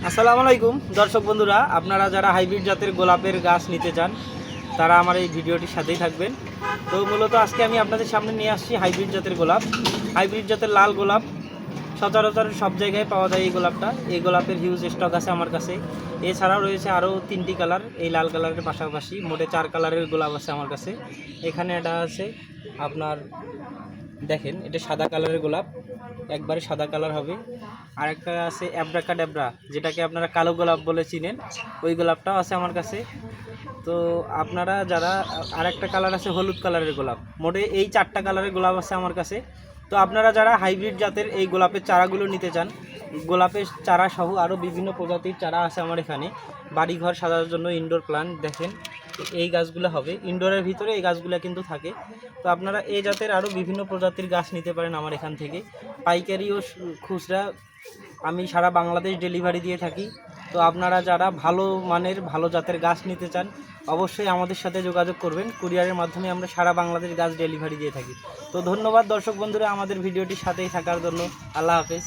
আসসালামু আলাইকুম দর্শক বন্ধুরা, আপনারা যারা হাইব্রিড জাতের গোলাপের গাছ নিতে চান তারা আমার এই ভিডিওটির সাথেই থাকবেন। তো মূলত আজকে আমি আপনাদের সামনে নিয়ে আসছি হাইব্রিড জাতের গোলাপ। হাইব্রিড জাতের লাল গোলাপ সচরাচর সব জায়গায় পাওয়া যায়। এই গোলাপের হিউজ স্টক আছে আমার কাছে। এছাড়াও রয়েছে আরও 3টি কালার, এই লাল কালারের পাশাপাশি মোটে 4 কালারের গোলাপ আছে আমার কাছে। এখানে এটা আছে আপনার, দেখেন এটা সাদা কালারের গোলাপ, একবারে সাদা কালার হবে। আর একটা আছে অ্যাব্রাকাডাব্রা, যেটাকে আপনারা কালো গোলাপ বলে চিনেন, ওই গোলাপটাও আছে আমার কাছে। তো আপনারা যারা, আর একটা কালার আছে হলুদ কালারের গোলাপ, মোটে এই 4টা কালারের গোলাপ আছে আমার কাছে। তো আপনারা যারা হাইব্রিড জাতের এই গোলাপের চারাগুলো নিতে চান, গোলাপের চারা সহ আরও বিভিন্ন প্রজাতির চারা আছে আমার এখানে। বাড়িঘর সাজানোর জন্য ইনডোর প্ল্যান্ট, দেখেন এই গাছগুলো হবে ইনডোরের ভিতরে, এই গাছগুলো কিন্তু থাকে। তো আপনারা এই জাতের আরও বিভিন্ন প্রজাতির গাছ নিতে পারেন আমার এখান থেকে। পাইকারি ও খুচরা আমি সারা বাংলাদেশ ডেলিভারি দিয়ে থাকি। তো আপনারা যারা ভালো মানের ভালো জাতের গাছ নিতে চান অবশ্যই আমাদের সাথে যোগাযোগ করবেন। কুরিয়ারের মাধ্যমে আমরা সারা বাংলাদেশ গাছ ডেলিভারি দিয়ে থাকি। তো ধন্যবাদ দর্শক বন্ধুরা আমাদের ভিডিওটির সাথেই থাকার জন্য। আল্লাহ হাফেজ।